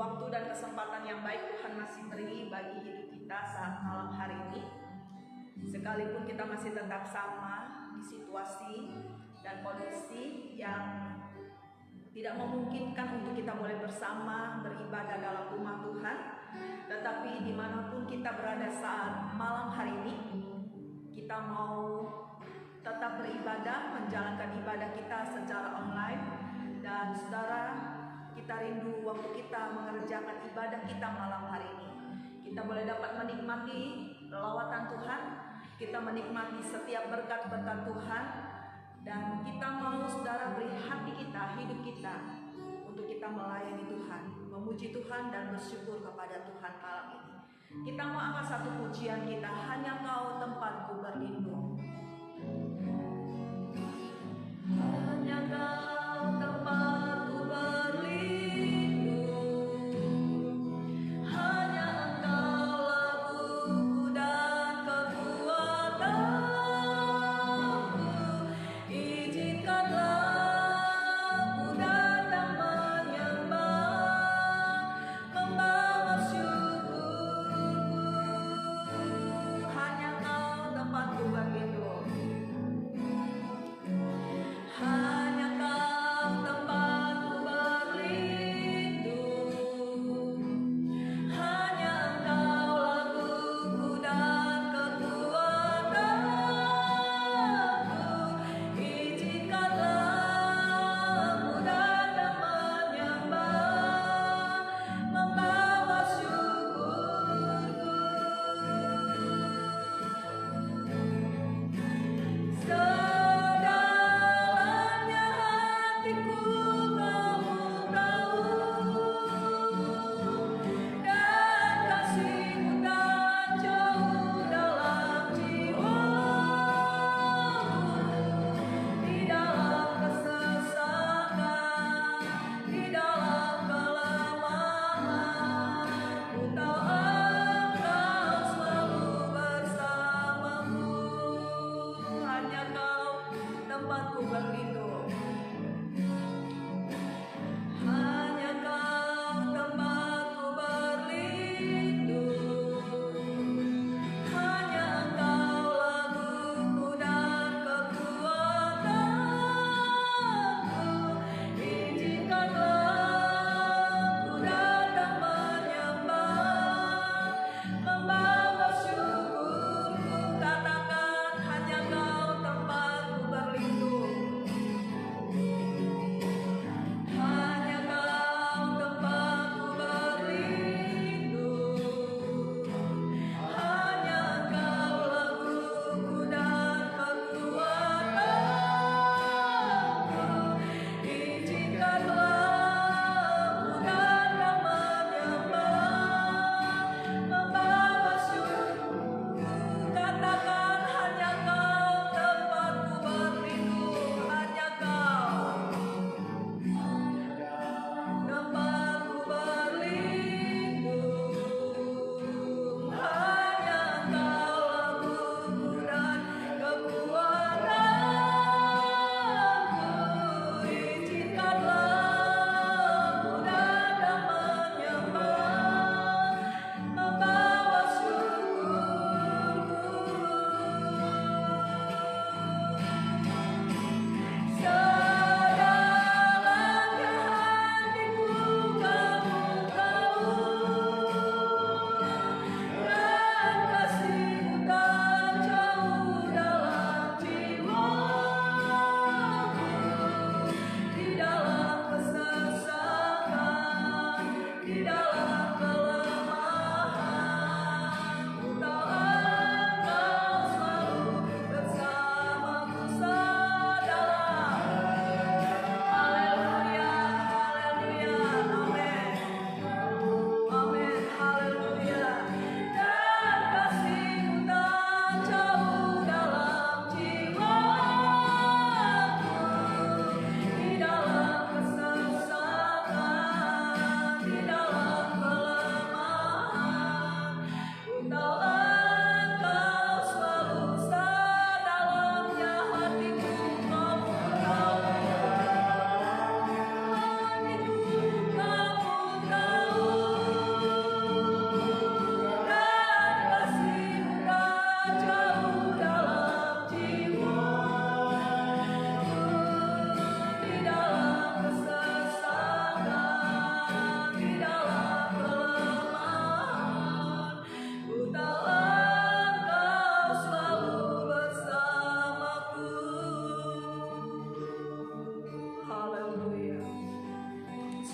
waktu dan kesempatan yang baik Tuhan masih beri bagi hidup kita saat malam hari ini. Sekalipun kita masih tetap sama di situasi dan kondisi yang tidak memungkinkan untuk kita boleh bersama beribadah dalam rumah Tuhan, tetapi dimanapun kita berada saat malam hari ini, kita mau tetap beribadah, menjalankan ibadah kita secara online. Dan saudara, kita rindu waktu kita mengerjakan ibadah kita malam hari ini. Kita boleh dapat menikmati lawatan Tuhan, kita menikmati setiap berkat-berkat Tuhan, dan kita mau saudara beri hati kita, hidup kita untuk kita melayani Tuhan, memuji Tuhan dan bersyukur kepada Tuhan malam ini. Kita mau angkat satu pujian kita, hanya Kau tempatku berlindung. Hanya Kau tempatku berlindung, hanya Engkaulah buku dan kekuatanku. Izinkanlah ku datang menyembah, membawa syukurku. Hanya Kau tempatku berlindung. Hanya Kau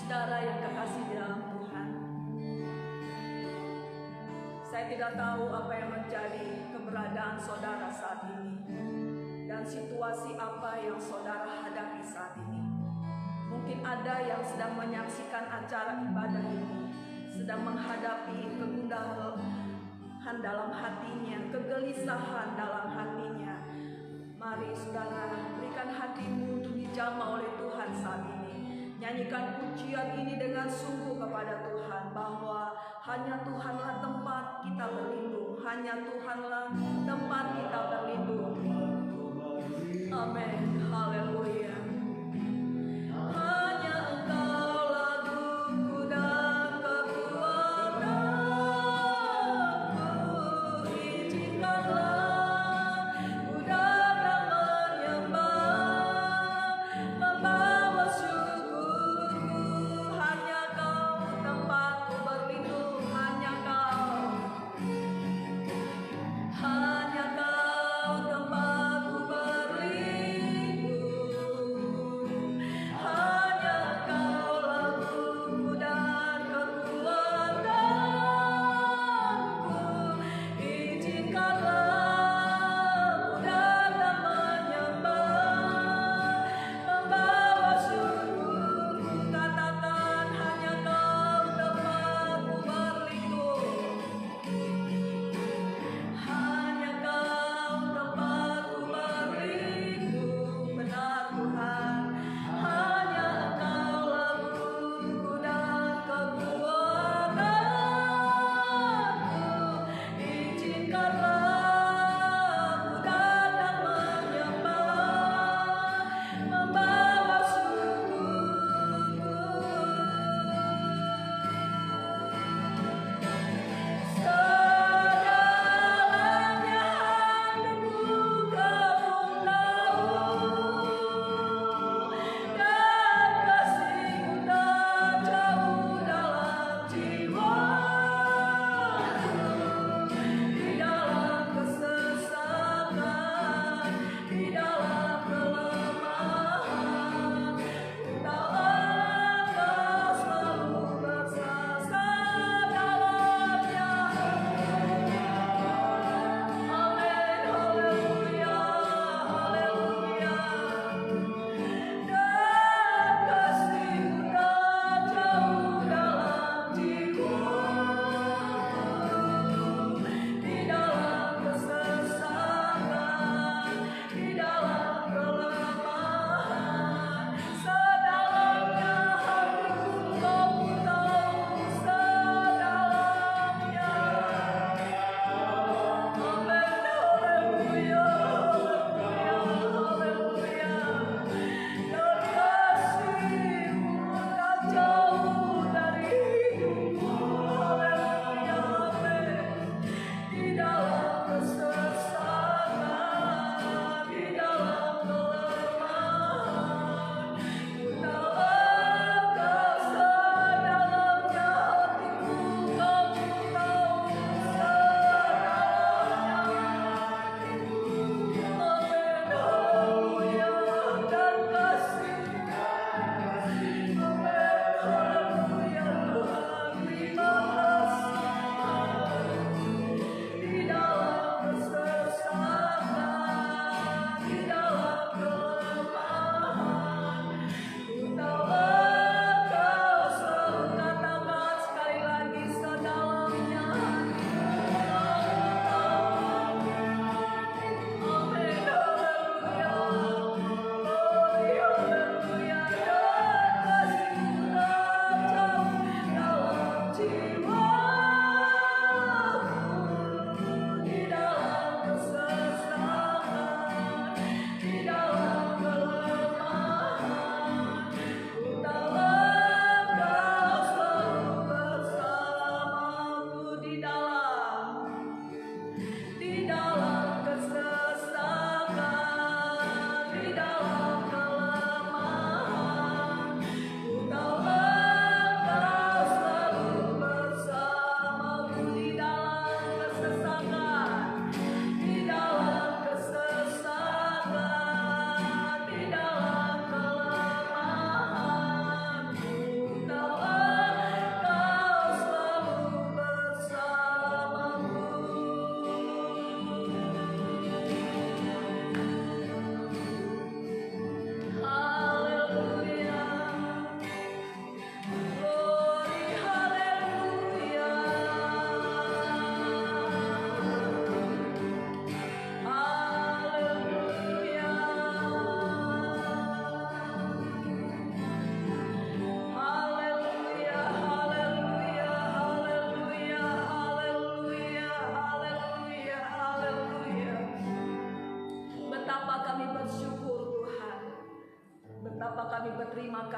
Saudara yang kekasih di dalam Tuhan, saya tidak tahu apa yang menjadi keberadaan saudara saat ini dan situasi apa yang saudara hadapi saat ini. Mungkin ada yang sedang menyaksikan acara ibadah ini, sedang menghadapi kegundahan dalam hatinya, kegelisahan dalam hatinya. Mari saudara, berikan hatimu untuk dijamah oleh Tuhan saat ini. Nyanyikan pujian ini dengan sungguh kepada Tuhan, bahwa hanya Tuhanlah tempat kita berlindung, hanya Tuhanlah tempat kita berlindung. Amin. Haleluya. Hanya Engkaulah Tuhanku dan kekuatanku, izinkanlah ku datang menyembah, membawa syukurku. Hanya Kau tempatku berlindung, hanya Kau, hanya Kau tempatku berlindung.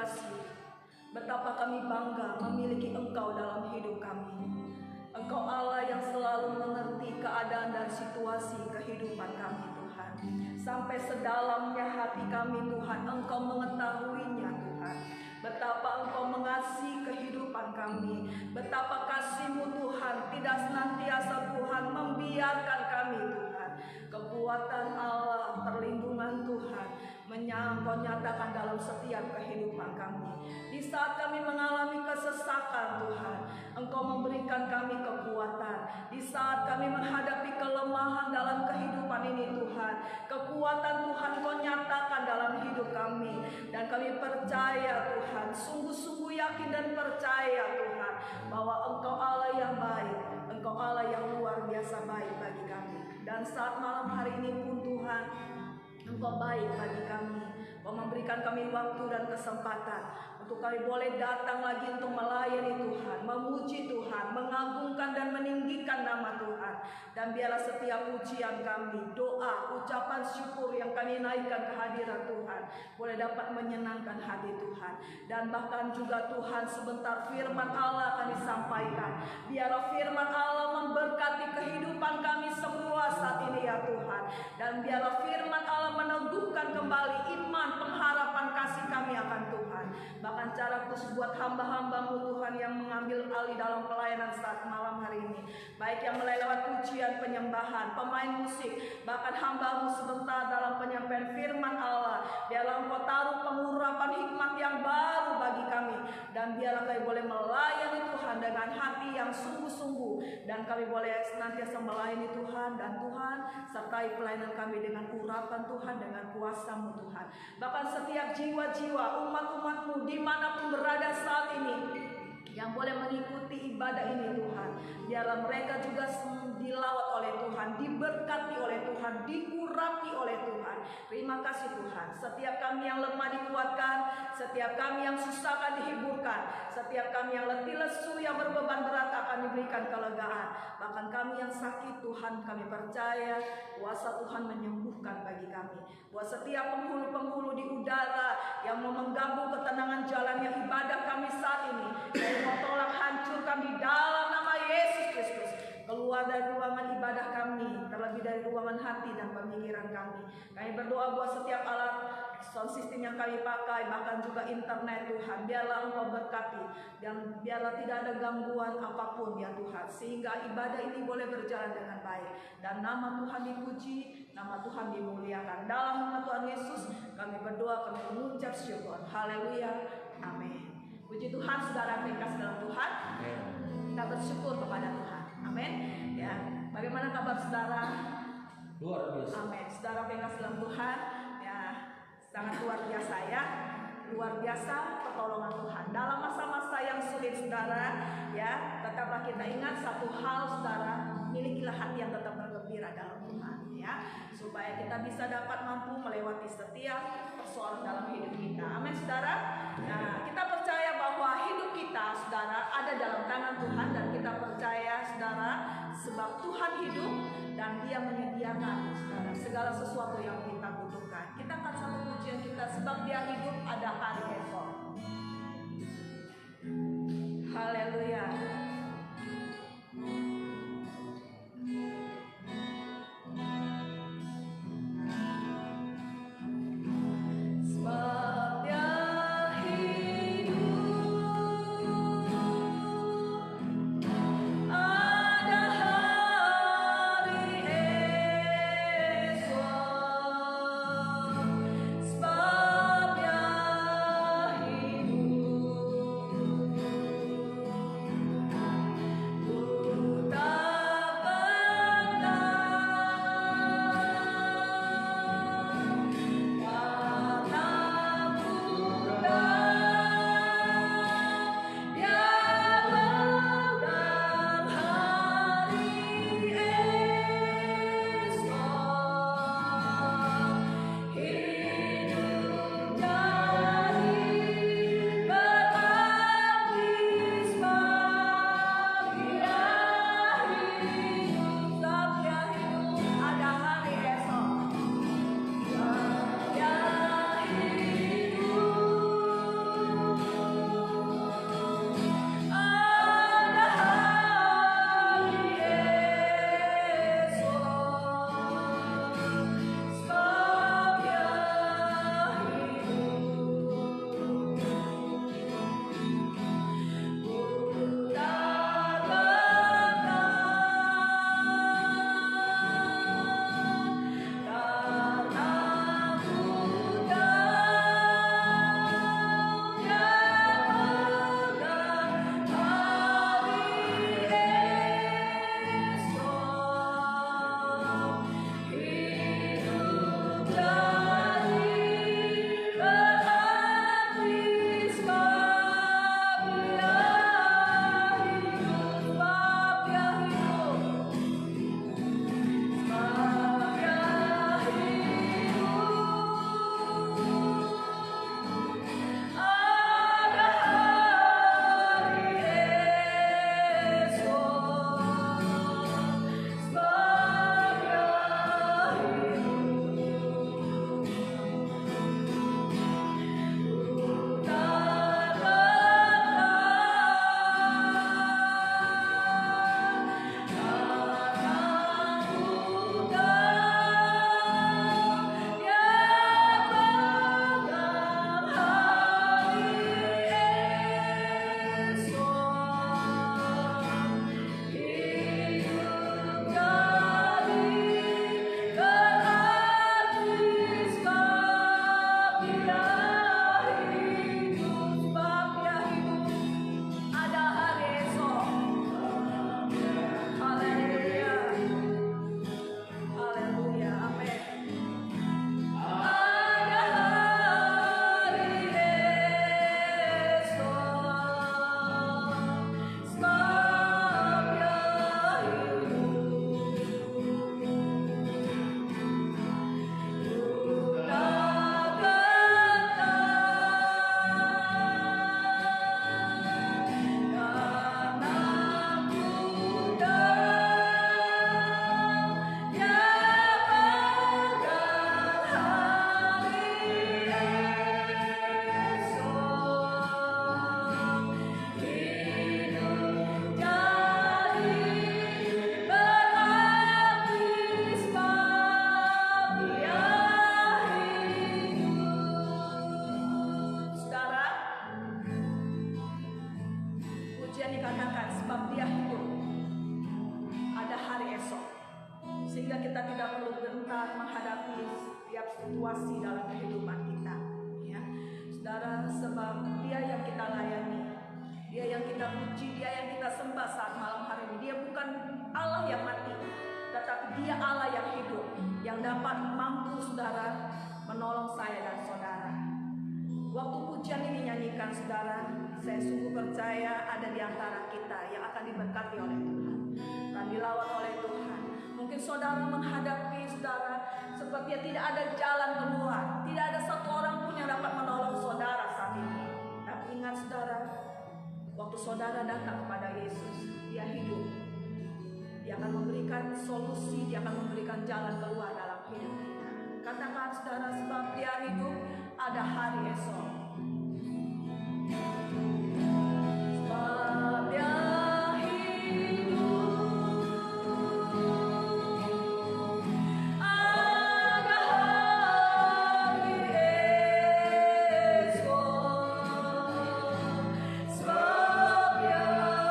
kasih. Betapa kami bangga memiliki Engkau dalam hidup kami. Engkau Allah yang selalu mengerti keadaan dan situasi kehidupan kami Tuhan. Sampai sedalamnya hati kami Tuhan, Engkau mengetahuinya Tuhan. Betapa Engkau mengasihi kehidupan kami. Betapa kasih-Mu Tuhan tidak senantiasa Tuhan membiarkan kami Tuhan. Kekuatan Allah, perlindungan Tuhan Engkau nyatakan dalam setiap kehidupan kami. Di saat kami mengalami kesesakan Tuhan, Engkau memberikan kami kekuatan. Di saat kami menghadapi kelemahan dalam kehidupan ini Tuhan, kekuatan Tuhan Engkau nyatakan dalam hidup kami. Dan kami percaya Tuhan, sungguh-sungguh yakin dan percaya Tuhan, bahwa Engkau Allah yang baik, Engkau Allah yang luar biasa baik bagi kami. Dan saat malam hari ini pun Tuhan, Engkau baik bagi kami. Engkau memberikan kami waktu dan kesempatan untuk kami boleh datang lagi untuk melayani Tuhan, memuji Tuhan, mengagungkan dan meninggikan nama Tuhan. Dan biarlah setiap pujian kami, doa, ucapan syukur yang kami naikkan ke hadirat Tuhan boleh dapat menyenangkan hati Tuhan. Dan bahkan juga Tuhan, sebentar firman Allah akan disampaikan. Biarlah firman Allah memberkati kehidupan kami semua saat ini ya Tuhan. Dan biarlah firman Allah meneguhkan kembali iman, pengharapan kasih kami akan Tuhan. Bahkan cara khusus buat hamba-hamba-Mu Tuhan yang mengambil alih dalam pelayanan saat malam hari ini, baik yang melewat pujian, penyembahan, pemain musik, bahkan hamba-Mu sebentar dalam penyampaian firman Allah. Biarlah Engkau taruh pengurapan hikmat yang baru bagi kami. Dan biarlah kami boleh melayani Tuhan dengan hati yang sungguh-sungguh. Dan kami boleh senantiasa melayani Tuhan. Dan Tuhan sertai pelayanan kami dengan urapan Tuhan, dengan kuasa-Mu Tuhan. Bahkan setiap jiwa-jiwa umat-umat-Mu dimanapun berada saat ini yang boleh mengikuti ibadah ini Tuhan, biarlah mereka juga dilawat oleh Tuhan, diberkati oleh Tuhan, diurapi oleh Tuhan. Terima kasih Tuhan. Setiap kami yang lemah dikuatkan, setiap kami yang susah akan dihiburkan, setiap kami yang letih lesu, yang berbeban berat akan diberikan kelegaan. Bahkan kami yang sakit Tuhan, kami percaya kuasa Tuhan menyembuhkan bagi kami. Buat setiap penghulu-penghulu di udara yang mau mengganggu ketenangan jalannya ibadah kami saat ini, Kau tolak hancurkan di dalam nama Yesus Kristus. Keluar dari ruangan ibadah kami, terlebih dari ruangan hati dan pemikiran kami. Kami berdoa buat setiap alat sound system yang kami pakai, bahkan juga internet Tuhan. Biarlah Engkau berkati, dan biarlah tidak ada gangguan apapun ya Tuhan, sehingga ibadah ini boleh berjalan dengan baik. Dan nama Tuhan dipuji, nama Tuhan dimuliakan. Dalam nama Tuhan Yesus kami berdoa, kami mengucap syukur. Haleluya, amin. Puji Tuhan, saudara kasih dalam Tuhan. Kita bersyukur kepada Tuhan. Amin. Ya, bagaimana kabar saudara? Luar biasa. Amin. Saudara kasih dalam Tuhan, ya sangat luar biasa ya. Luar biasa pertolongan Tuhan dalam masa-masa yang sulit saudara. Ya, tetaplah kita ingat satu hal saudara, milikilah hati yang tetap bergembira dalam Tuhan ya, supaya kita bisa dapat mampu melewati setiap persoalan dalam hidup kita. Amin saudara. Nah, kita percaya bahwa hidup kita saudara ada dalam tangan Tuhan, dan kita percaya saudara sebab Tuhan hidup dan Dia menyediakan saudara segala sesuatu yang kita butuhkan. Kita akan satu pujian kita, sebab Dia hidup ada hari esok. Haleluya. Sebab Dia pujian dikatakan sebab Dia hidup, ada hari esok, sehingga kita tidak perlu gentar menghadapi setiap situasi dalam kehidupan kita, ya saudara. Sebab Dia yang kita layani, Dia yang kita puji, Dia yang kita sembah saat malam hari ini. Dia bukan Allah yang mati, tetapi Dia Allah yang hidup, yang dapat mampu saudara menolong saya dan saudara. Waktu pujian ini nyanyikan saudara, saya sungguh percaya ada di antara kita yang akan diberkati oleh Tuhan, akan dilawat oleh Tuhan. Mungkin saudara menghadapi saudara seperti tidak ada jalan keluar, tidak ada satu orang pun yang dapat menolong saudara saat ini. Tapi ingat saudara, waktu saudara datang kepada Yesus, Dia hidup, Dia akan memberikan solusi, Dia akan memberikan jalan keluar dalam hidup kita. Katakan saudara, sebab Dia hidup, ada hari esok. Sebab Dia hidup, ada hari esok. Sebab Dia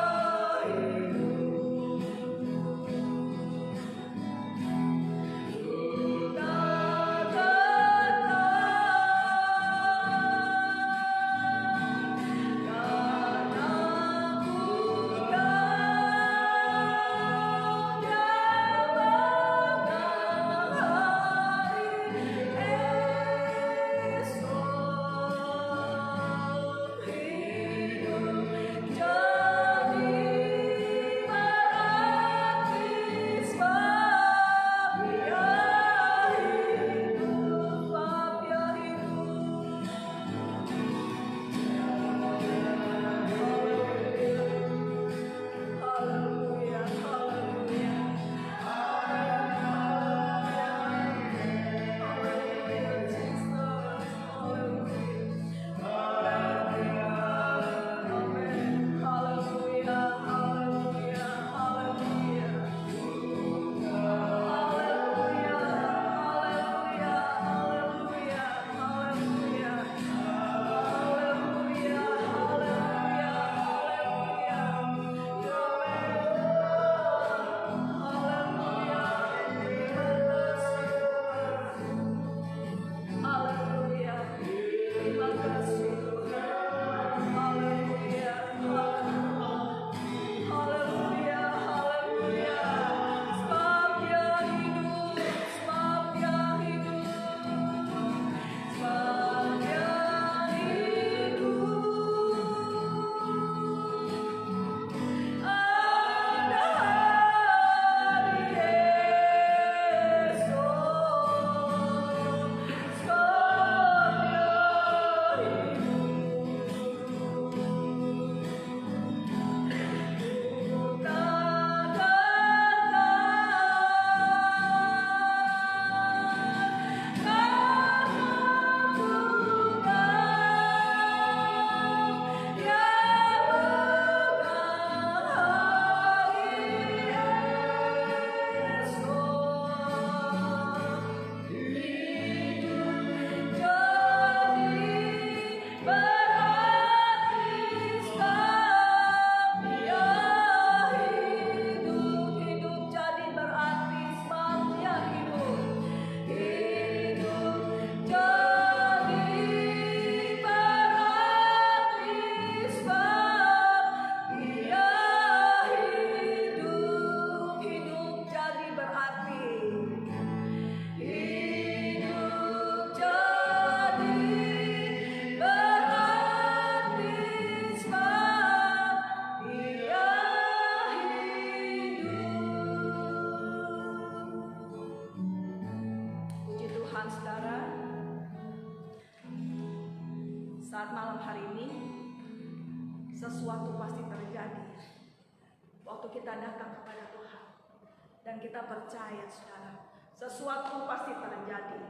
saat malam hari ini sesuatu pasti terjadi waktu kita datang kepada Tuhan dan kita percaya, saudara, sesuatu pasti terjadi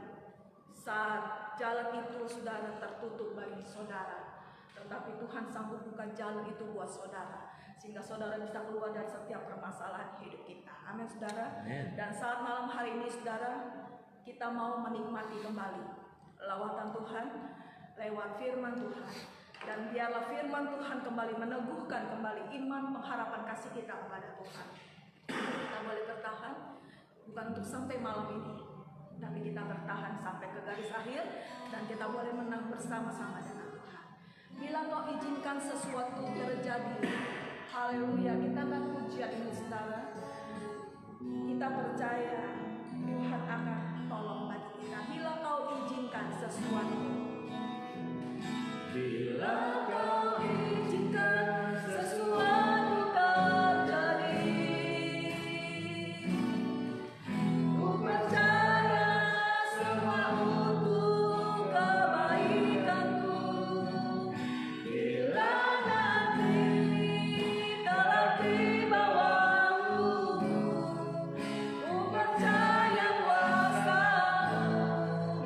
saat jalan itu saudara tertutup bagi saudara, tetapi Tuhan sanggup buka jalan itu buat saudara sehingga saudara bisa keluar dari setiap permasalahan hidup kita. Amin, saudara. Amen. Dan saat malam hari ini, saudara, kita mau menikmati kembali lawatan Tuhan lewat firman Tuhan Dan biarlah firman Tuhan kembali meneguhkan kembali iman, pengharapan kasih kita kepada Tuhan. Kita boleh bertahan bukan untuk sampai malam ini, tapi kita bertahan sampai ke garis akhir dan kita boleh menang bersama-sama dengan Tuhan. Bila Kau izinkan sesuatu terjadi, haleluya, kita akan pujian ini saudara. Kita percaya Tuhan akan tolong bagi kita. Bila Kau izinkan sesuatu, bila Kau izinkan sesuatu terjadi, ku percaya semua untuk kebaikanku. Bila nanti telah tiba waktumu, ku percaya kuasa-Mu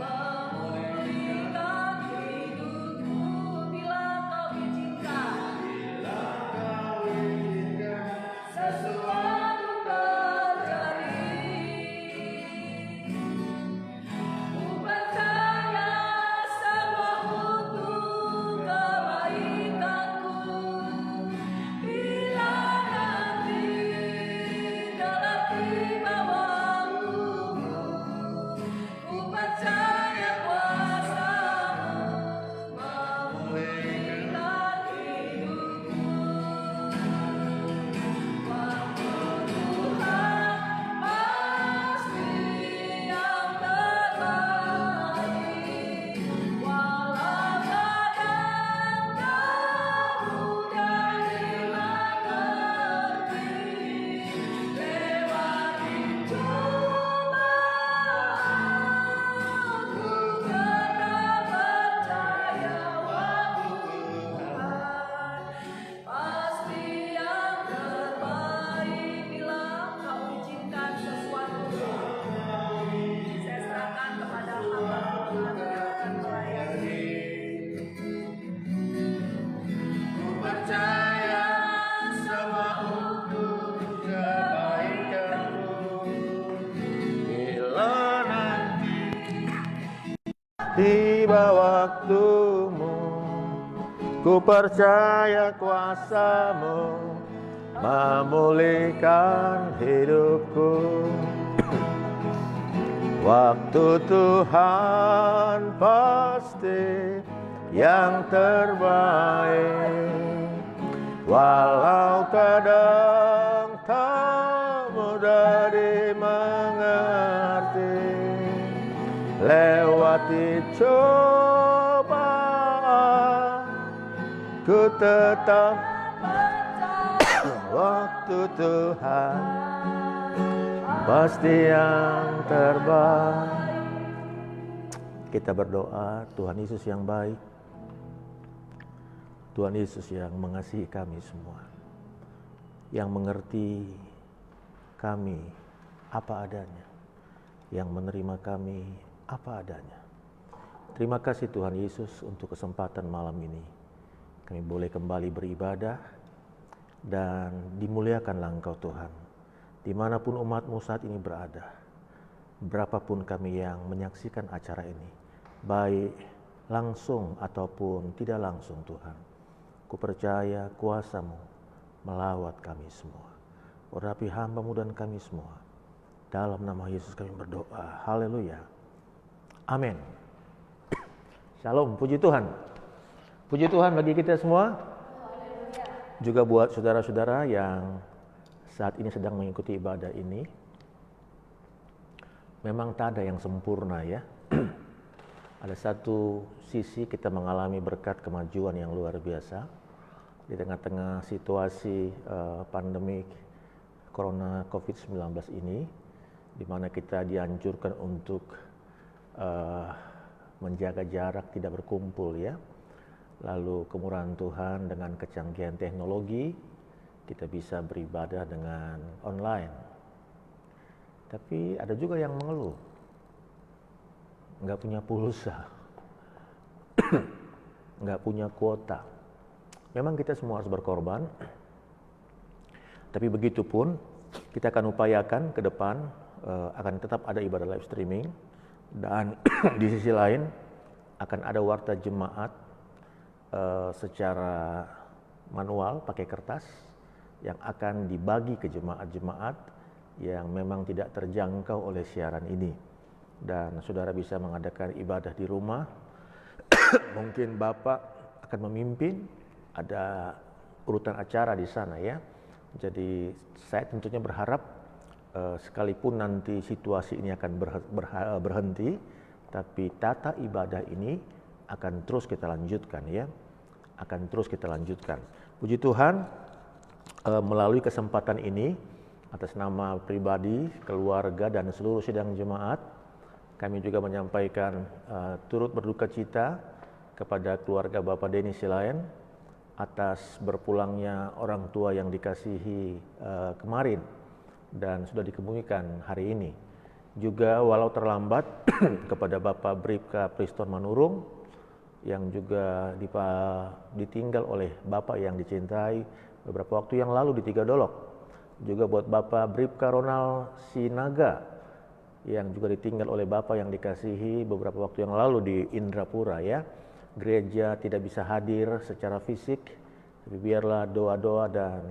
memulihkan hidupku. Bila Kau izinkan sesuatu terjadi, ku percaya semua untuk kebaikanku. Bila nanti telah tiba waktumu, ku percaya kuasa-Mu memulihkan hidupku. Waktu Tuhan pasti yang terbaik, walau kadang tak mudah dimengerti. Lewati cobaan, ku tetap percaya waktu Tuhan pasti yang terbaik. Bila Kau izinkan sesuatu, saya serahkan kepada hamba Tuhan yang akan melayani. Ku percaya semua untuk kebaikanmu. Bila nanti tiba waktumu, ku percaya kuasa-Mu memulihkan hidupku. Waktu Tuhan pasti yang terbaik, walau kadang tak mudah dimengerti. Lewati cobaan, ku tetap waktu Tuhan pasti yang terbaik. Kita berdoa, Tuhan Yesus yang baik, Tuhan Yesus yang mengasihi kami semua, yang mengerti kami apa adanya, yang menerima kami apa adanya. Terima kasih Tuhan Yesus untuk kesempatan malam ini. Kami boleh kembali beribadah dan dimuliakanlah Engkau Tuhan. Dimanapun umat-Mu saat ini berada, berapapun kami yang menyaksikan acara ini, baik langsung ataupun tidak langsung Tuhan, ku percaya kuasa-Mu melawat kami semua. Urapi hamba-Mu dan kami semua. Dalam nama Yesus kami berdoa. Haleluya. Amin. Shalom, puji Tuhan. Puji Tuhan bagi kita semua. Juga buat saudara-saudara yang saat ini sedang mengikuti ibadah ini. Memang tak ada yang sempurna ya. Ada satu sisi kita mengalami berkat kemajuan yang luar biasa di tengah-tengah situasi pandemik Corona COVID-19 ini, di mana kita dianjurkan untuk menjaga jarak, tidak berkumpul ya. Lalu kemurahan Tuhan dengan kecanggihan teknologi, kita bisa beribadah dengan online. Tapi ada juga yang mengeluh, nggak punya pulsa, nggak punya kuota. Memang kita semua harus berkorban, tapi begitu pun kita akan upayakan ke depan akan tetap ada ibadah live streaming, dan di sisi lain akan ada warta jemaat secara manual pakai kertas yang akan dibagi ke jemaat-jemaat yang memang tidak terjangkau oleh siaran ini. Dan saudara bisa mengadakan ibadah di rumah. Mungkin Bapak akan memimpin, ada urutan acara di sana ya. Jadi saya tentunya berharap sekalipun nanti situasi ini akan berhenti, tapi tata ibadah ini akan terus kita lanjutkan ya. Akan terus kita lanjutkan. Puji Tuhan, melalui kesempatan ini atas nama pribadi, keluarga dan seluruh sidang jemaat, kami juga menyampaikan turut berduka cita kepada keluarga Bapak Denny Silayan atas berpulangnya orang tua yang dikasihi kemarin dan sudah dikemumikan hari ini. Juga walau terlambat kepada Bapak Bribka Priston Manurung yang juga ditinggal oleh Bapak yang dicintai beberapa waktu yang lalu di Tiga Dolok. Juga buat Bapak Bribka Ronald Sinaga yang juga ditinggal oleh Bapak yang dikasihi beberapa waktu yang lalu di Indrapura ya. Gereja tidak bisa hadir secara fisik, tapi biarlah doa-doa dan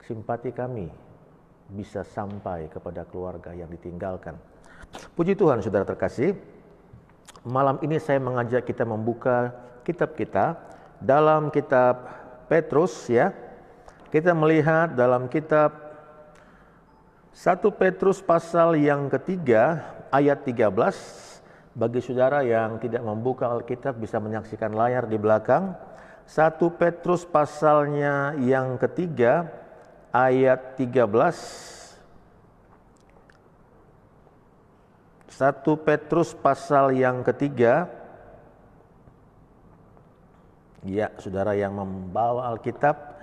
simpati kami bisa sampai kepada keluarga yang ditinggalkan. Puji Tuhan, saudara terkasih. Malam ini saya mengajak kita membuka kitab kita dalam kitab Petrus ya. Kita melihat dalam kitab 1 Petrus pasal yang ketiga ayat 13. Bagi saudara yang tidak membuka Alkitab bisa menyaksikan layar di belakang. 1 Petrus pasalnya yang ketiga ayat 13. 1 Petrus pasal yang ketiga. Ya, saudara yang membawa Alkitab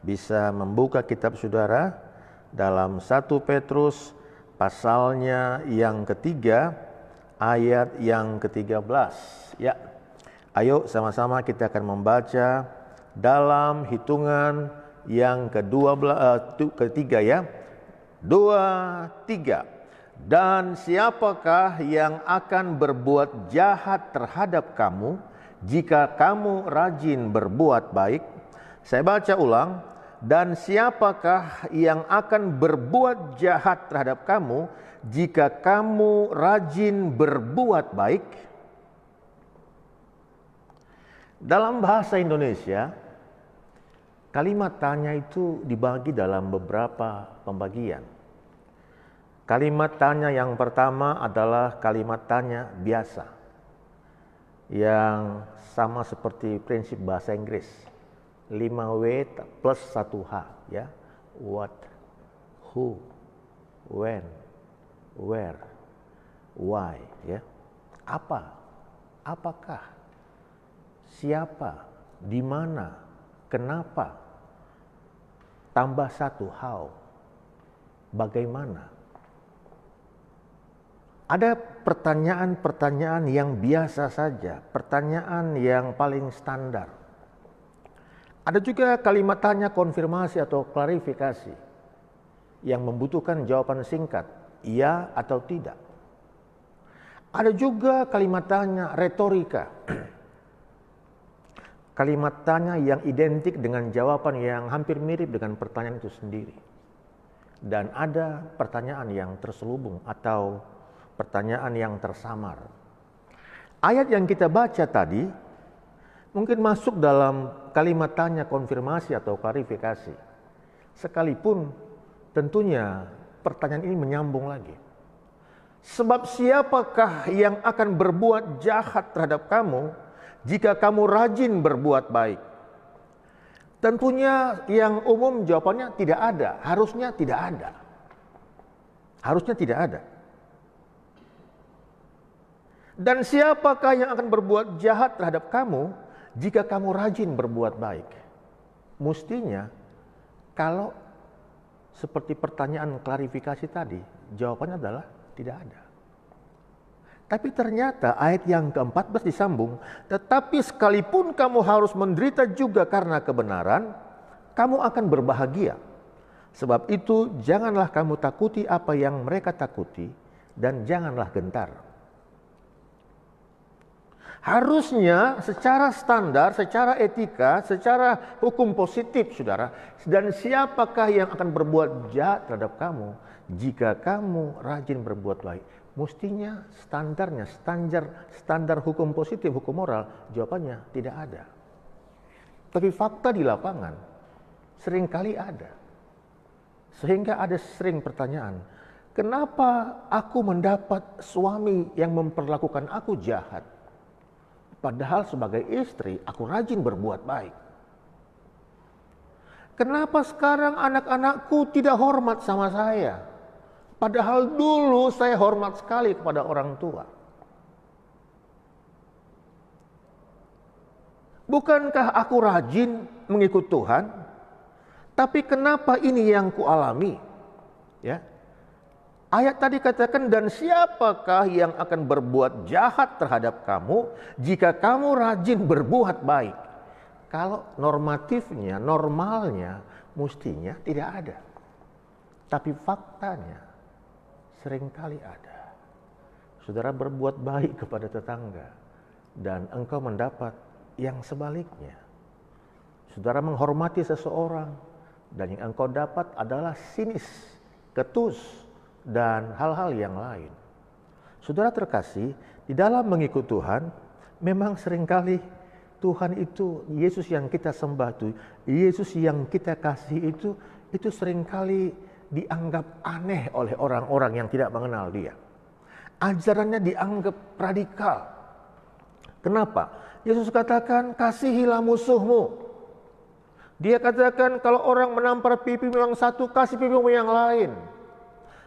bisa membuka kitab saudara dalam 1 Petrus pasalnya yang ketiga ayat yang ke-13. Ya. Ayo sama-sama kita akan membaca dalam hitungan yang ketiga ya. 2, 3. Dan siapakah yang akan berbuat jahat terhadap kamu jika kamu rajin berbuat baik? Saya baca ulang. Dan siapakah yang akan berbuat jahat terhadap kamu jika kamu rajin berbuat baik? Dalam bahasa Indonesia, kalimat tanya itu dibagi dalam beberapa pembagian. Kalimat tanya yang pertama adalah kalimat tanya biasa, yang sama seperti prinsip bahasa Inggris. 5W plus 1H ya. What, who, when, where, why ya. Apa, apakah, siapa, di mana, kenapa. Tambah 1 how, bagaimana. Ada pertanyaan-pertanyaan yang biasa saja, pertanyaan yang paling standar. Ada juga kalimat tanya konfirmasi atau klarifikasi yang membutuhkan jawaban singkat, iya atau tidak. Ada juga kalimat tanya retorika. Kalimat tanya yang identik dengan jawaban yang hampir mirip dengan pertanyaan itu sendiri. Dan ada pertanyaan yang terselubung atau pertanyaan yang tersamar. Ayat yang kita baca tadi mungkin masuk dalam kalimat tanya konfirmasi atau klarifikasi. Sekalipun tentunya pertanyaan ini menyambung lagi. Sebab siapakah yang akan berbuat jahat terhadap kamu jika kamu rajin berbuat baik? Tentunya yang umum jawabannya tidak ada, harusnya tidak ada. Harusnya tidak ada. Dan siapakah yang akan berbuat jahat terhadap kamu jika kamu rajin berbuat baik? Mestinya kalau seperti pertanyaan klarifikasi tadi, jawabannya adalah tidak ada. Tapi ternyata ayat yang ke-14 disambung, tetapi sekalipun kamu harus menderita juga karena kebenaran, kamu akan berbahagia. Sebab itu janganlah kamu takuti apa yang mereka takuti, dan janganlah gentar. Harusnya secara standar, secara etika, secara hukum positif, saudara. Dan siapakah yang akan berbuat jahat terhadap kamu jika kamu rajin berbuat baik? Mestinya standarnya, standar hukum positif, hukum moral, jawabannya tidak ada. Tapi fakta di lapangan seringkali ada. Sehingga ada sering pertanyaan, kenapa aku mendapat suami yang memperlakukan aku jahat? Padahal sebagai istri, aku rajin berbuat baik. Kenapa sekarang anak-anakku tidak hormat sama saya? Padahal dulu saya hormat sekali kepada orang tua. Bukankah aku rajin mengikut Tuhan? Tapi kenapa ini yang kualami? Ya. Ayat tadi katakan, dan siapakah yang akan berbuat jahat terhadap kamu jika kamu rajin berbuat baik? Kalau normatifnya, normalnya, mestinya tidak ada. Tapi faktanya seringkali ada. Saudara berbuat baik kepada tetangga dan engkau mendapat yang sebaliknya. Saudara menghormati seseorang dan yang engkau dapat adalah sinis, ketus, dan hal-hal yang lain. Saudara terkasih, di dalam mengikut Tuhan, memang seringkali Tuhan itu, Yesus yang kita sembah itu, Yesus yang kita kasih itu seringkali dianggap aneh oleh orang-orang yang tidak mengenal Dia. Ajarannya dianggap radikal. Kenapa? Yesus katakan, kasihilah musuhmu. Dia katakan, kalau orang menampar pipimu yang satu, kasih pipimu yang lain.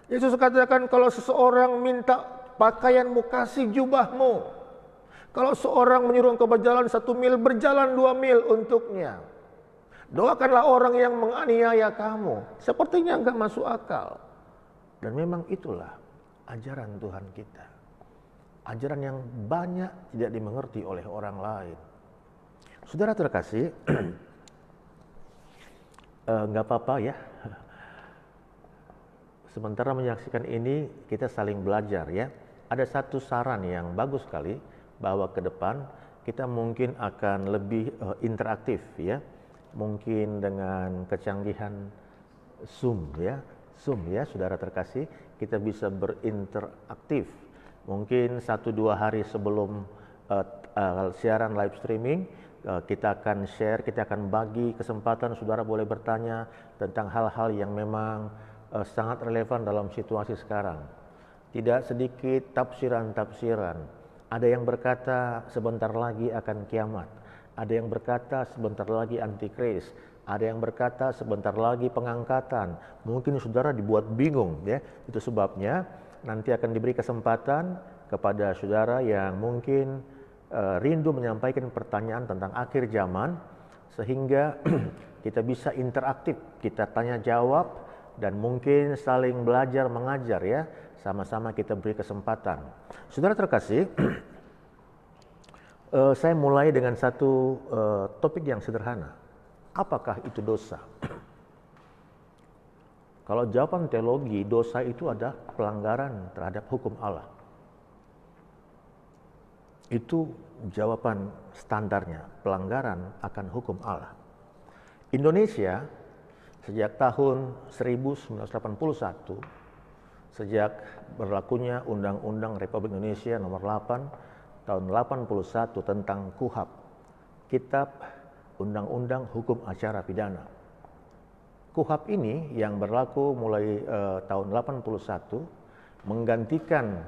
Yesus katakan, kalau seseorang minta pakaianmu, kasih jubahmu. Kalau seorang menyuruh engkau berjalan 1 mil, berjalan 2 mil untuknya. Doakanlah orang yang menganiaya kamu. Sepertinya enggak masuk akal. Dan memang itulah ajaran Tuhan kita. Ajaran yang banyak tidak dimengerti oleh orang lain. Saudara terkasih, enggak apa-apa ya. Sementara menyaksikan ini, kita saling belajar ya. Ada satu saran yang bagus sekali, bahwa ke depan kita mungkin akan lebih interaktif ya. Mungkin dengan kecanggihan Zoom ya, saudara terkasih, kita bisa berinteraktif. Mungkin 1-2 hari sebelum siaran live streaming, kita akan share, kita akan bagi kesempatan saudara boleh bertanya tentang hal-hal yang memang sangat relevan dalam situasi sekarang. Tidak sedikit tafsiran-tafsiran. Ada yang berkata sebentar lagi akan kiamat. Ada yang berkata sebentar lagi antikris. Ada yang berkata sebentar lagi pengangkatan. Mungkin saudara dibuat bingung ya. Itu sebabnya nanti akan diberi kesempatan kepada saudara yang mungkin rindu menyampaikan pertanyaan tentang akhir zaman, sehingga kita bisa interaktif, kita tanya jawab, dan mungkin saling belajar mengajar ya, sama-sama kita beri kesempatan. Saudara terkasih, saya mulai dengan satu topik yang sederhana. Apakah itu dosa? Kalau jawaban teologi, dosa itu adalah pelanggaran terhadap hukum Allah. Itu jawaban standarnya, pelanggaran akan hukum Allah. Indonesia sejak tahun 1981, sejak berlakunya Undang-Undang Republik Indonesia nomor 8 tahun 81 tentang KUHP, Kitab Undang-Undang Hukum Acara Pidana. KUHP ini yang berlaku mulai tahun 81 menggantikan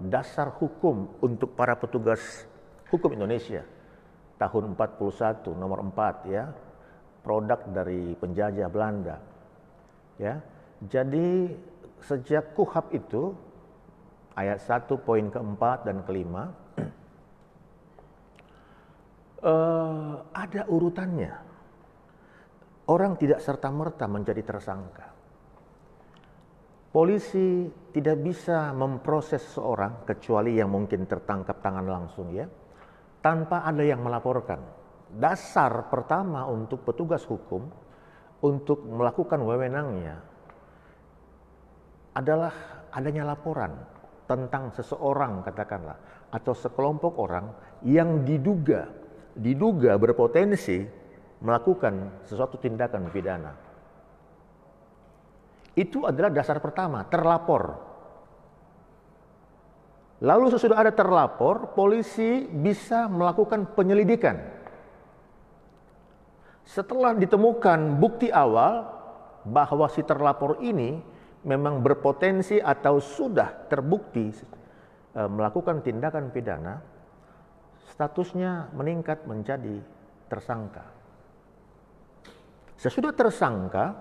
dasar hukum untuk para petugas hukum Indonesia tahun 41 nomor 4 ya. Produk dari penjajah Belanda. Ya. Jadi sejak KUHP itu ayat 1 poin keempat dan kelima ada urutannya. Orang tidak serta-merta menjadi tersangka. Polisi tidak bisa memproses seseorang kecuali yang mungkin tertangkap tangan langsung ya, tanpa ada yang melaporkan. Dasar pertama untuk petugas hukum untuk melakukan wewenangnya adalah adanya laporan. tentang seseorang katakanlah, atau sekelompok orang yang diduga berpotensi melakukan sesuatu tindakan pidana. Itu adalah dasar pertama, terlapor. Lalu sesudah ada terlapor, polisi bisa melakukan penyelidikan. Setelah ditemukan bukti awal bahwa si terlapor ini memang berpotensi atau sudah terbukti melakukan tindakan pidana, statusnya meningkat menjadi tersangka. Sesudah tersangka,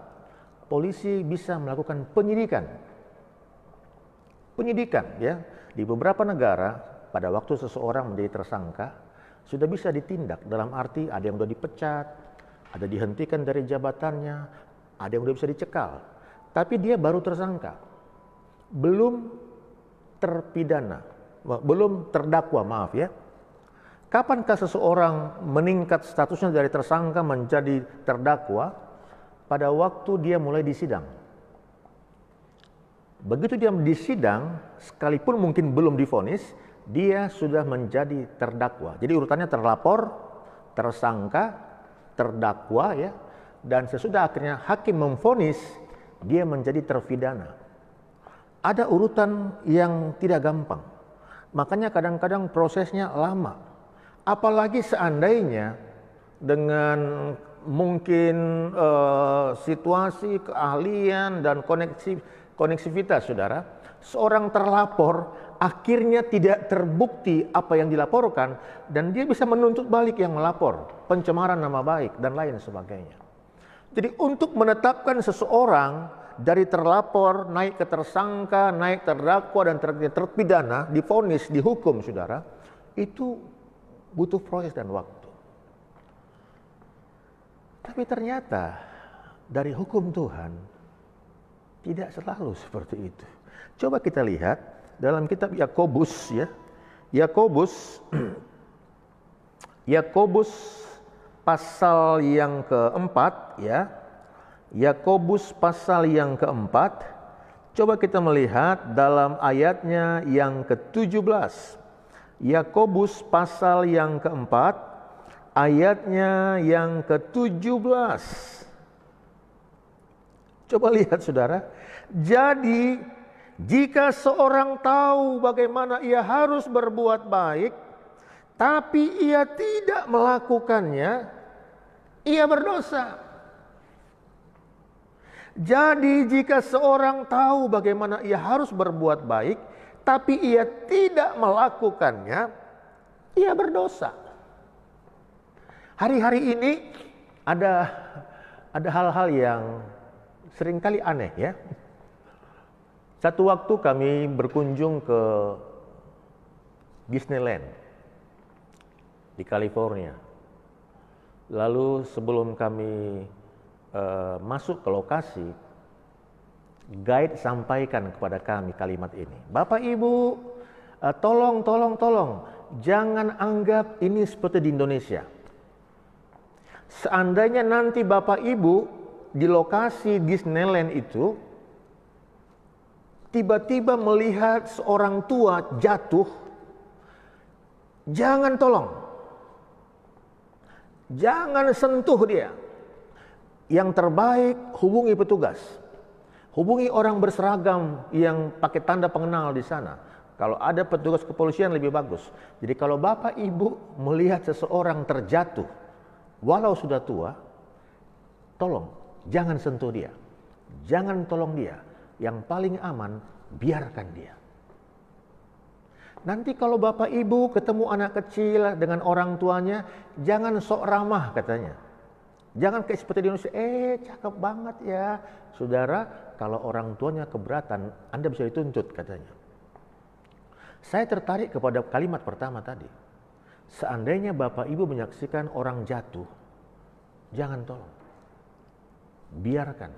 polisi bisa melakukan penyidikan. Penyidikan ya, di beberapa negara pada waktu seseorang menjadi tersangka sudah bisa ditindak, dalam arti ada yang sudah dipecat, ada dihentikan dari jabatannya, ada yang sudah bisa dicekal. Tapi dia baru tersangka, belum terpidana, belum terdakwa, maaf ya. Kapankah seseorang meningkat statusnya dari tersangka menjadi terdakwa? Pada waktu dia mulai disidang. Begitu dia disidang, sekalipun mungkin belum divonis, dia sudah menjadi terdakwa. Jadi urutannya terlapor, tersangka, terdakwa ya, dan sesudah akhirnya hakim memvonis, dia menjadi terpidana. Ada urutan yang tidak gampang. Makanya kadang-kadang prosesnya lama. Apalagi seandainya dengan mungkin situasi, keahlian, dan koneksivitas, saudara, seorang terlapor akhirnya tidak terbukti apa yang dilaporkan, dan dia bisa menuntut balik yang melapor, pencemaran nama baik, dan lain sebagainya. Jadi untuk menetapkan seseorang dari terlapor, naik ke tersangka, naik terdakwa, dan terpidana, divonis, dihukum, saudara, itu butuh proses dan waktu. Tapi ternyata dari hukum Tuhan tidak selalu seperti itu. Coba kita lihat dalam kitab Yakobus ya. Yakobus pasal yang keempat ya. Yakobus pasal yang keempat. Coba kita melihat dalam ayatnya yang ke-17. Yakobus pasal yang keempat, ayatnya yang ke-17. Coba lihat saudara. Jadi jika seorang tahu bagaimana ia harus berbuat baik, tapi ia tidak melakukannya, ia berdosa. Jadi jika seorang tahu bagaimana ia harus berbuat baik, tapi ia tidak melakukannya, ia berdosa. Hari-hari ini ada hal-hal yang seringkali aneh ya. Satu waktu kami berkunjung ke Disneyland di California. Lalu sebelum kami masuk ke lokasi, guide sampaikan kepada kami kalimat ini. Bapak Ibu, tolong, jangan anggap ini seperti di Indonesia. Seandainya nanti Bapak Ibu di lokasi Disneyland itu tiba-tiba melihat seorang tua jatuh, jangan tolong. Jangan sentuh dia. Yang terbaik hubungi petugas. Hubungi orang berseragam yang pakai tanda pengenal di sana. Kalau ada petugas kepolisian lebih bagus. Jadi kalau Bapak Ibu melihat seseorang terjatuh, walau sudah tua, tolong jangan sentuh dia. Jangan tolong dia. Yang paling aman, biarkan dia. Nanti kalau Bapak Ibu ketemu anak kecil dengan orang tuanya, jangan sok ramah katanya. Jangan kayak seperti di Indonesia, cakep banget ya. Saudara, kalau orang tuanya keberatan, Anda bisa dituntut katanya. Saya tertarik kepada kalimat pertama tadi. Seandainya Bapak Ibu menyaksikan orang jatuh, jangan tolong. Biarkan,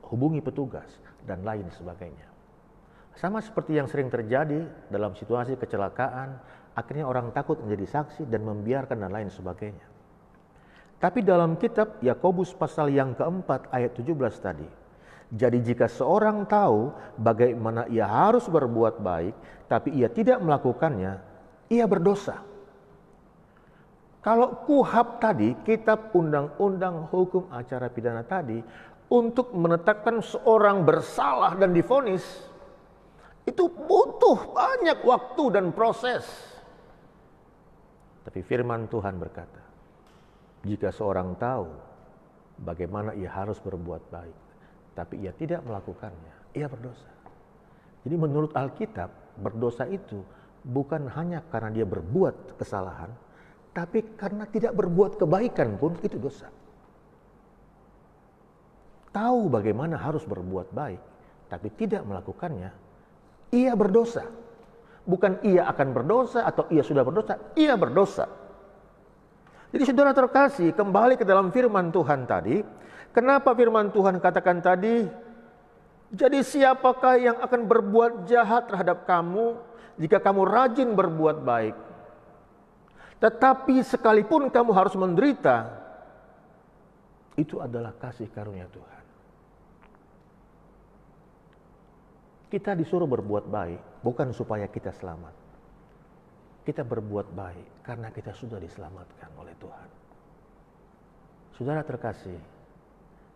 hubungi petugas, dan lain sebagainya. Sama seperti yang sering terjadi dalam situasi kecelakaan, akhirnya orang takut menjadi saksi dan membiarkan dan lain sebagainya. Tapi dalam kitab Yakobus pasal yang keempat ayat 17 tadi, Jadi jika seorang tahu bagaimana ia harus berbuat baik, tapi ia tidak melakukannya, ia berdosa. Kalau KUHP tadi, Kitab Undang-Undang Hukum Acara Pidana tadi, untuk menetapkan seorang bersalah dan divonis, itu butuh banyak waktu dan proses. Tapi firman Tuhan berkata, jika seorang tahu bagaimana ia harus berbuat baik, tapi ia tidak melakukannya, ia berdosa. Jadi menurut Alkitab, berdosa itu bukan hanya karena dia berbuat kesalahan, tapi karena tidak berbuat kebaikan pun itu dosa. Tahu bagaimana harus berbuat baik, tapi tidak melakukannya, ia berdosa. Bukan ia akan berdosa atau ia sudah berdosa, ia berdosa. Jadi saudara terkasih, kembali ke dalam firman Tuhan tadi. Kenapa firman Tuhan katakan tadi, jadi siapakah yang akan berbuat jahat terhadap kamu jika kamu rajin berbuat baik? Tetapi sekalipun kamu harus menderita, itu adalah kasih karunia Tuhan. Kita disuruh berbuat baik, bukan supaya kita selamat. Kita berbuat baik karena kita sudah diselamatkan oleh Tuhan. Saudara terkasih,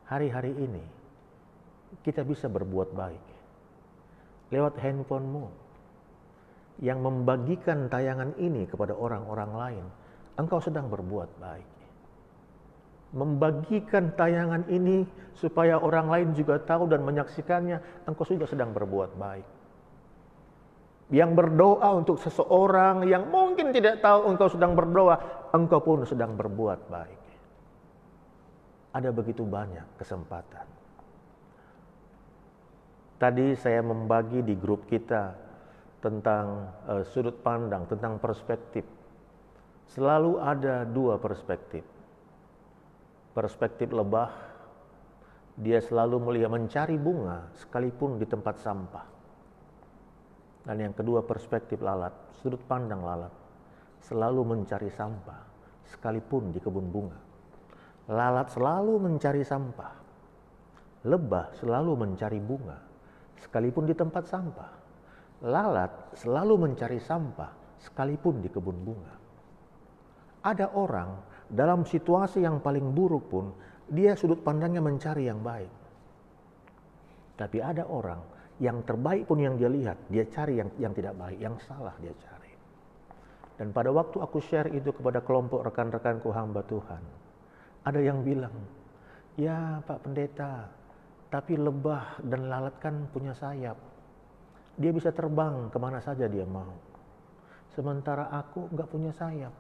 hari-hari ini kita bisa berbuat baik lewat handphonemu yang membagikan tayangan ini kepada orang-orang lain. Engkau sedang berbuat baik. Membagikan tayangan ini supaya orang lain juga tahu dan menyaksikannya, engkau sudah sedang berbuat baik. Yang berdoa untuk seseorang yang mungkin tidak tahu engkau sedang berdoa, engkau pun sedang berbuat baik. Ada begitu banyak kesempatan. Tadi saya membagi di grup kita tentang sudut pandang, tentang perspektif. Selalu ada dua perspektif. Perspektif lebah, dia selalu melihat mencari bunga sekalipun di tempat sampah. Dan yang kedua perspektif lalat, sudut pandang lalat, selalu mencari sampah sekalipun di kebun bunga. Lalat selalu mencari sampah, lebah selalu mencari bunga sekalipun di tempat sampah. Lalat selalu mencari sampah sekalipun di kebun bunga. Ada orang dalam situasi yang paling buruk pun dia sudut pandangnya mencari yang baik. Tapi ada orang yang terbaik pun yang dia lihat, dia cari yang tidak baik, yang salah dia cari. Dan pada waktu aku share itu kepada kelompok rekan-rekanku hamba Tuhan, ada yang bilang, ya Pak Pendeta, tapi lebah dan lalat kan punya sayap. Dia bisa terbang kemana saja dia mau. Sementara aku nggak punya sayap.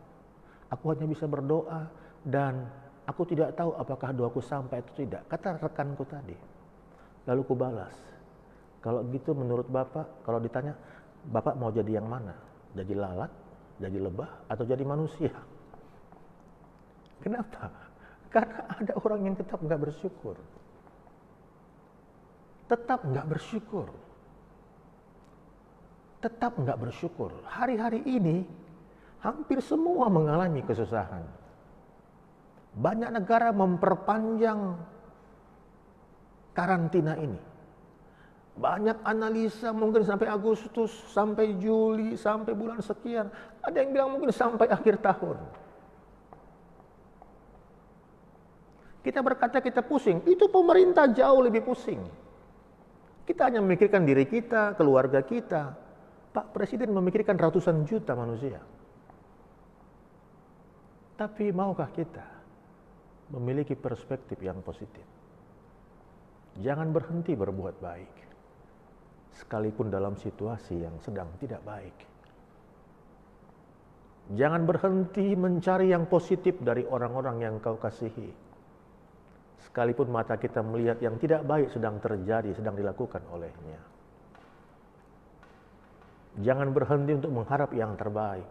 Aku hanya bisa berdoa dan aku tidak tahu apakah doaku sampai atau tidak. Kata rekanku tadi. Lalu ku balas, kalau gitu menurut Bapak, kalau ditanya, Bapak mau jadi yang mana? Jadi lalat, jadi lebah, atau jadi manusia? Kenapa? Karena ada orang yang tetap nggak bersyukur. Tetap nggak bersyukur. Tetap nggak bersyukur. Hari-hari ini hampir semua mengalami kesusahan. Banyak negara memperpanjang karantina ini. Banyak analisa mungkin sampai Agustus, sampai Juli, sampai bulan sekian. Ada yang bilang mungkin sampai akhir tahun. Kita berkata kita pusing, itu pemerintah jauh lebih pusing. Kita hanya memikirkan diri kita, keluarga kita. Pak Presiden memikirkan ratusan juta manusia. Tapi maukah kita memiliki perspektif yang positif? Jangan berhenti berbuat baik, sekalipun dalam situasi yang sedang tidak baik. Jangan berhenti mencari yang positif dari orang-orang yang kau kasihi, sekalipun mata kita melihat yang tidak baik sedang terjadi, sedang dilakukan olehnya. Jangan berhenti untuk mengharap yang terbaik,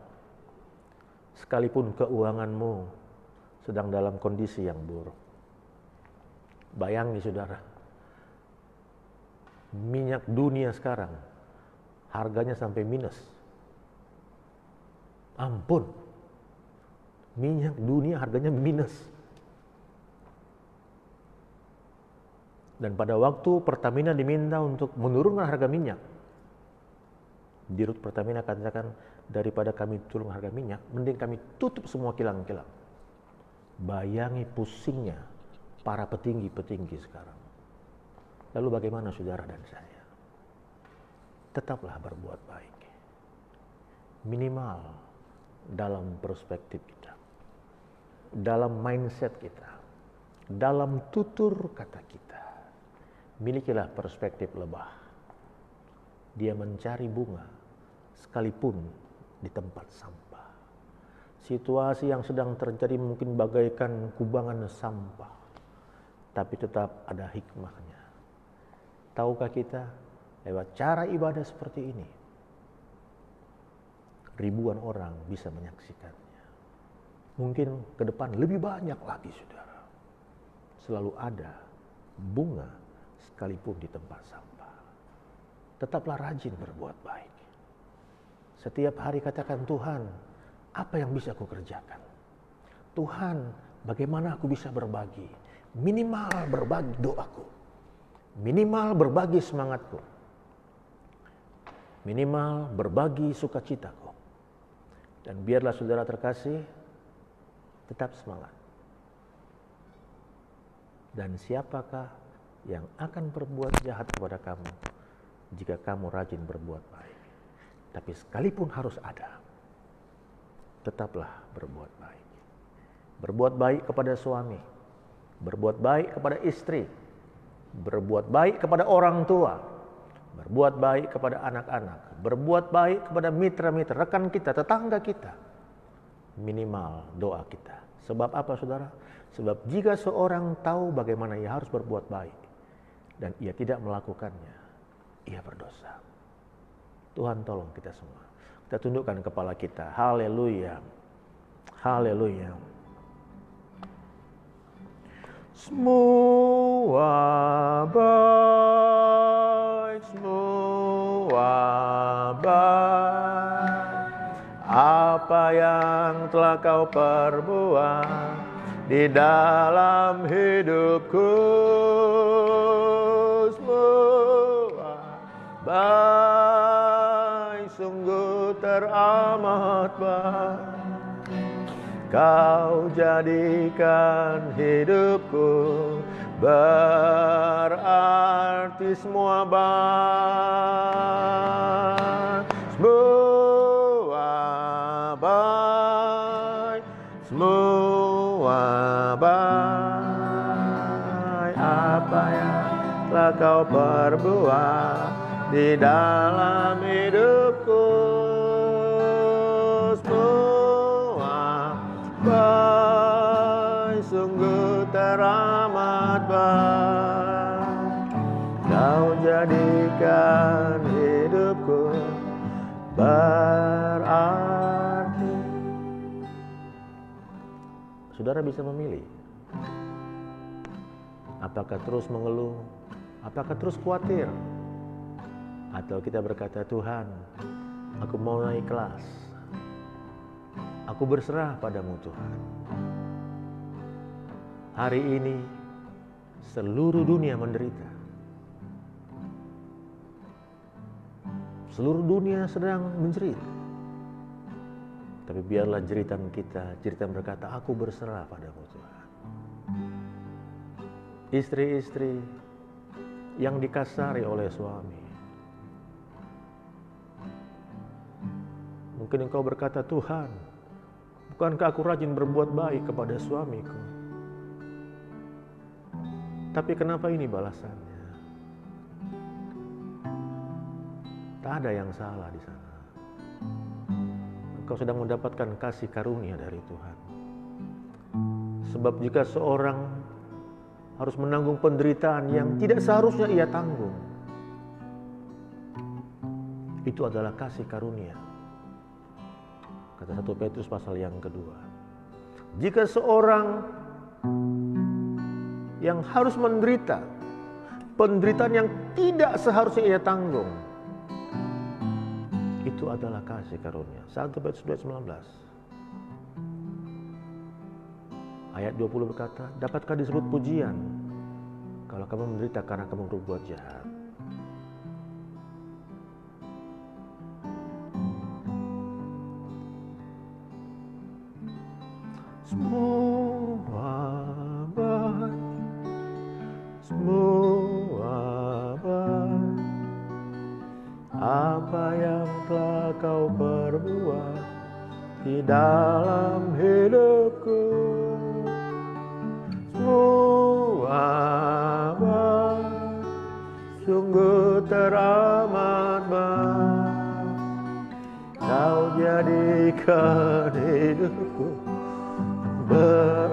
sekalipun keuanganmu sedang dalam kondisi yang buruk. Bayangi saudara, minyak dunia sekarang harganya sampai minus. Ampun, minyak dunia harganya minus. Dan pada waktu Pertamina diminta untuk menurunkan harga minyak, Dirut Pertamina katakan, daripada kami turun harga minyak, mending kami tutup semua kilang-kilang. Bayangi pusingnya para petinggi-petinggi sekarang. Lalu bagaimana saudara dan saya? Tetaplah berbuat baik. Minimal dalam perspektif kita, dalam mindset kita, dalam tutur kata kita. Milikilah perspektif lebah. Dia mencari bunga sekalipun di tempat sampah. Situasi yang sedang terjadi mungkin bagaikan kubangan sampah, tapi tetap ada hikmahnya. Tahukah kita, lewat cara ibadah seperti ini, ribuan orang bisa menyaksikannya. Mungkin ke depan lebih banyak lagi, saudara. Selalu ada bunga sekalipun di tempat sampah. Tetaplah rajin berbuat baik. Setiap hari katakan, Tuhan, apa yang bisa aku kerjakan? Tuhan, bagaimana aku bisa berbagi? Minimal berbagi doaku. Minimal berbagi semangatku. Minimal berbagi sukacitaku. Dan biarlah saudara terkasih, tetap semangat. Dan siapakah yang akan berbuat jahat kepada kamu jika kamu rajin berbuat baik? Tapi sekalipun harus ada, tetaplah berbuat baik. Berbuat baik kepada suami, berbuat baik kepada istri, berbuat baik kepada orang tua, berbuat baik kepada anak-anak, berbuat baik kepada mitra-mitra, rekan kita, tetangga kita. Minimal doa kita. Sebab apa, saudara? Sebab jika seorang tahu bagaimana ia harus berbuat baik dan ia tidak melakukannya, ia berdosa. Tuhan tolong kita semua. Kita tundukkan kepala kita. Haleluya. Haleluya. Semua baik, semua baik. Apa yang telah kau perbuat di dalam hidupku, semua baik, sungguh teramat baik. Kau jadikan hidupku berarti, semua baik, semua baik, semua baik. Apa yang telah kau perbuat di dalam hidupku, semua baik, sungguh teramat baik. Kau jadikan hidupku berarti. Saudara bisa memilih. Apakah terus mengeluh? Apakah terus khawatir? Atau kita berkata, Tuhan, aku mau naik kelas. Aku berserah padamu, Tuhan. Hari ini seluruh dunia menderita. Seluruh dunia sedang menjerit. Tapi biarlah jeritan kita, jeritan berkata, aku berserah padamu, Tuhan. Istri-istri yang dikasari oleh suami. Mungkin engkau berkata, Tuhan, bukankah aku rajin berbuat baik kepada suamiku? Tapi kenapa ini balasannya? Tak ada yang salah di sana. Engkau sedang mendapatkan kasih karunia dari Tuhan. Sebab jika seorang harus menanggung penderitaan yang tidak seharusnya ia tanggung, itu adalah kasih karunia. Kata 1 Petrus pasal yang kedua. Jika seorang yang harus menderita penderitaan yang tidak seharusnya ia tanggung, itu adalah kasih karunia. 1 Petrus 2:19. Ayat 20 berkata, dapatkah disebut pujian kalau kamu menderita karena kamu berbuat jahat. Semua baik, semua baik. Apa yang telah kau perbuat di dalam hidupku, semua baik, sungguh teramat baik. Kau jadikan hidupku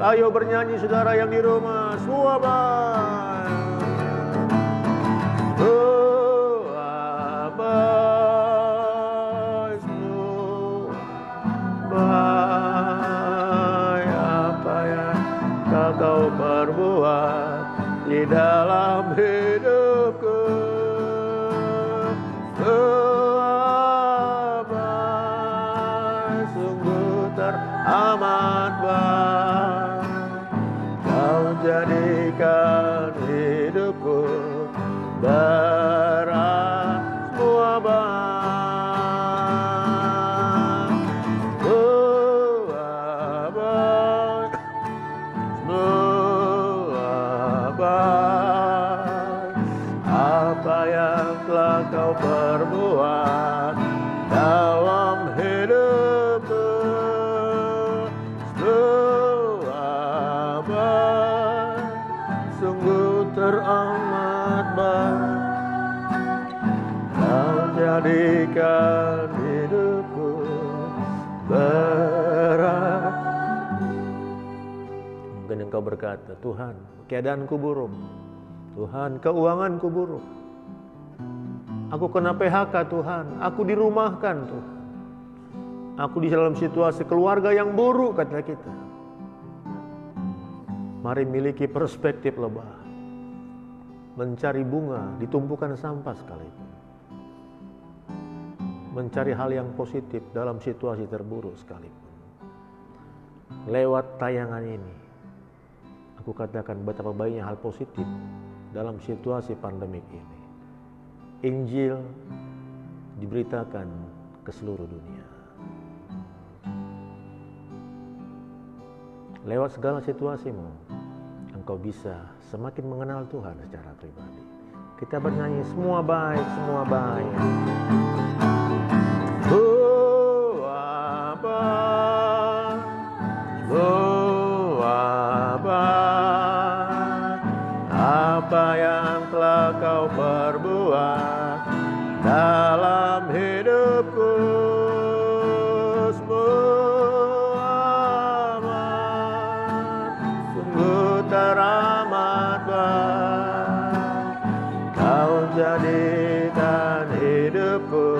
ayo bernyanyi saudara yang di rumah, semua baik. Semua baik, semua baik. Apa yang kau perbuat di dalam hidupku, semua baik, sungguh teramat baik. Kau jadikan hidupku berat, semua baik, semua baik, semua baik. Apa yang telah kau perbuat dalam hidupku, semua baik, sungguh teramat baik. Kau jadikan hidupku berat. Mungkin engkau berkata, Tuhan, keadaanku buruk, Tuhan, keuanganku buruk, aku kena PHK Tuhan, aku dirumahkan Tuhan, aku di dalam situasi keluarga yang buruk, kata kita. Mari miliki perspektif lebah, mencari bunga di tumpukan sampah sekalipun, mencari hal yang positif dalam situasi terburuk sekalipun. Lewat tayangan ini, aku katakan betapa baiknya hal positif dalam situasi pandemik ini. Injil diberitakan ke seluruh dunia. Lewat segala situasimu, engkau bisa semakin mengenal Tuhan secara pribadi. Kita bernyanyi, semua baik, semua baik. Semua baik, semua baik. Apa yang telah kau perbuat dalam hidupku, teramat baik. Kau jadikan hidupku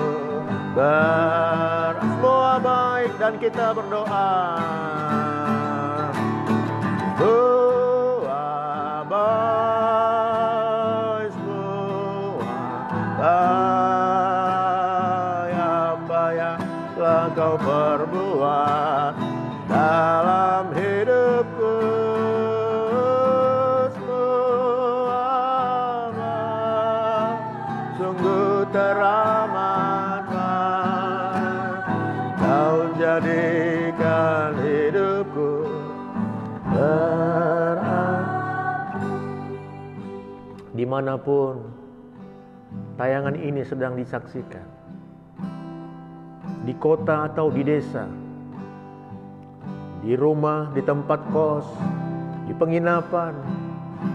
semua baik, dan kita berdoa, semua baik, semua baik. Apa yang telah kau perbuat dalam hidupku, teramat baik. Kau jadikan hidupku berat. Dimanapun tayangan ini sedang disaksikan, di kota atau di desa, di rumah, di tempat kos, di penginapan,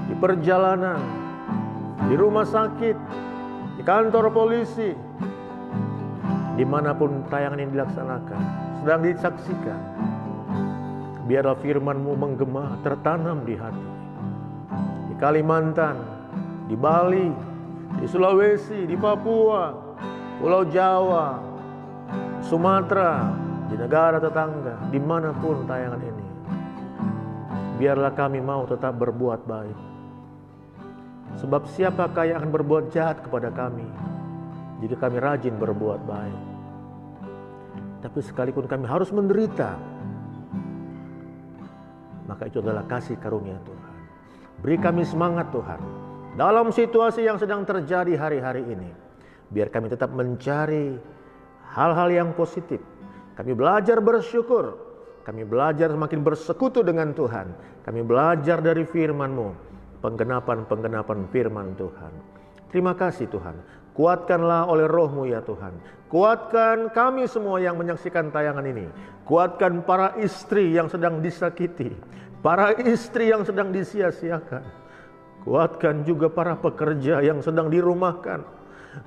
di perjalanan, di rumah sakit, di kantor polisi, dimanapun tayangan ini dilaksanakan, sedang disaksikan, biarlah firman-Mu menggema, tertanam di hati. Di Kalimantan, di Bali, di Sulawesi, di Papua, Pulau Jawa, Sumatera, di negara tetangga, dimanapun tayangan ini, biarlah kami mau tetap berbuat baik. Sebab siapakah yang akan berbuat jahat kepada kami jika kami rajin berbuat baik? Tapi sekalipun kami harus menderita, maka itu adalah kasih karunia Tuhan. Beri kami semangat Tuhan, dalam situasi yang sedang terjadi hari-hari ini. Biar kami tetap mencari hal-hal yang positif. Kami belajar bersyukur. Kami belajar semakin bersekutu dengan Tuhan. Kami belajar dari firman-Mu, penggenapan-penggenapan firman Tuhan. Terima kasih Tuhan. Kuatkanlah oleh Roh-Mu ya Tuhan. Kuatkan kami semua yang menyaksikan tayangan ini. Kuatkan para istri yang sedang disakiti, para istri yang sedang disia-siakan. Kuatkan juga para pekerja yang sedang dirumahkan.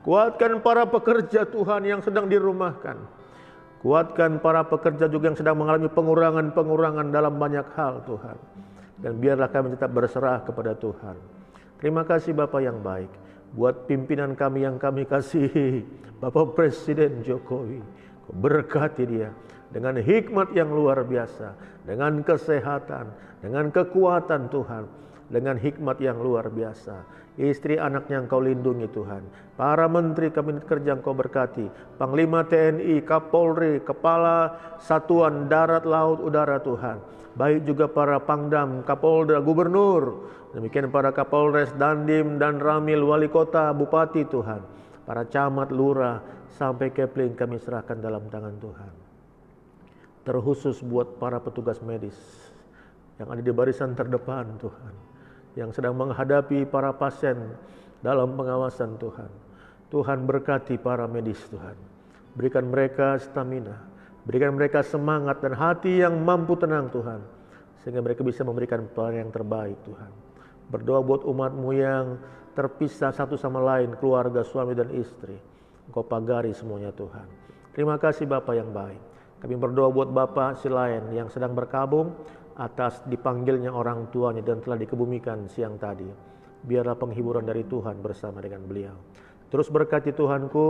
Kuatkan para pekerja Tuhan yang sedang dirumahkan. Kuatkan para pekerja juga yang sedang mengalami pengurangan-pengurangan dalam banyak hal Tuhan. Dan biarlah kami tetap berserah kepada Tuhan. Terima kasih Bapa yang baik. Buat pimpinan kami yang kami kasihi, Bapak Presiden Jokowi. Berkati dia dengan hikmat yang luar biasa, dengan kesehatan, dengan kekuatan Tuhan, dengan hikmat yang luar biasa. Istri anaknya Engkau lindungi Tuhan. Para menteri kabinet kerja Engkau berkati. Panglima TNI, Kapolri, Kepala Satuan Darat, Laut, Udara Tuhan. Baik juga para Pangdam, Kapolda, Gubernur. Demikian para Kapolres, Dandim, dan Ramil, Wali Kota, Bupati Tuhan. Para camat, lurah, sampai Kepling kami serahkan dalam tangan Tuhan. Terkhusus buat para petugas medis yang ada di barisan terdepan Tuhan, yang sedang menghadapi para pasien dalam pengawasan Tuhan. Tuhan berkati para medis Tuhan. Berikan mereka stamina, berikan mereka semangat dan hati yang mampu tenang Tuhan, sehingga mereka bisa memberikan pelayanan yang terbaik Tuhan. Berdoa buat umat-Mu yang terpisah satu sama lain, keluarga, suami dan istri. Engkau pagari semuanya Tuhan. Terima kasih Bapa yang baik. Kami berdoa buat Bapak Silayan yang sedang berkabung atas dipanggilnya orang tuanya dan telah dikebumikan siang tadi. Biarlah penghiburan dari Tuhan bersama dengan beliau. Terus berkati Tuhanku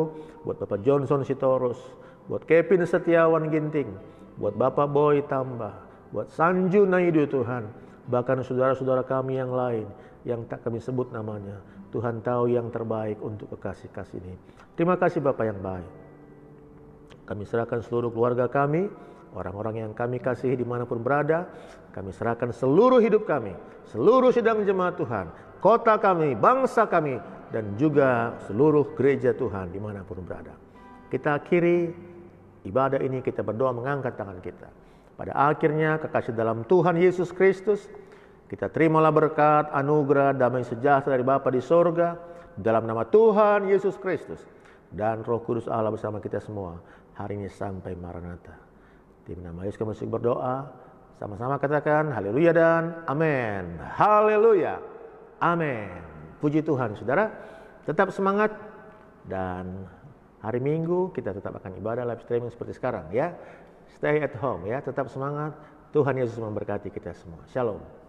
buat Bapak Johnson Sitorus, buat Kevin Setiawan Ginting, buat Bapak Boy Tambah, buat Sanju Naidu Tuhan, bahkan saudara-saudara kami yang lain yang tak kami sebut namanya. Tuhan tahu yang terbaik untuk kekasih-kasih ini. Terima kasih Bapak yang baik. Kami serahkan seluruh keluarga kami, orang-orang yang kami kasihi dimanapun berada. Kami serahkan seluruh hidup kami, seluruh sidang jemaat Tuhan, kota kami, bangsa kami, dan juga seluruh gereja Tuhan dimanapun berada. Kita akhiri ibadah ini, kita berdoa mengangkat tangan kita. Pada akhirnya kekasih dalam Tuhan Yesus Kristus, kita terimalah berkat, anugerah, damai sejahtera dari Bapa di sorga, dalam nama Tuhan Yesus Kristus, dan Roh Kudus Allah bersama kita semua, hari ini sampai Maranatha. Di nama Yesus kami berdoa, sama-sama katakan haleluya dan amin. Haleluya, amin. Puji Tuhan saudara, tetap semangat, dan hari Minggu kita tetap akan ibadah live streaming seperti sekarang ya. Stay at home ya, tetap semangat. Tuhan Yesus memberkati kita semua. Shalom.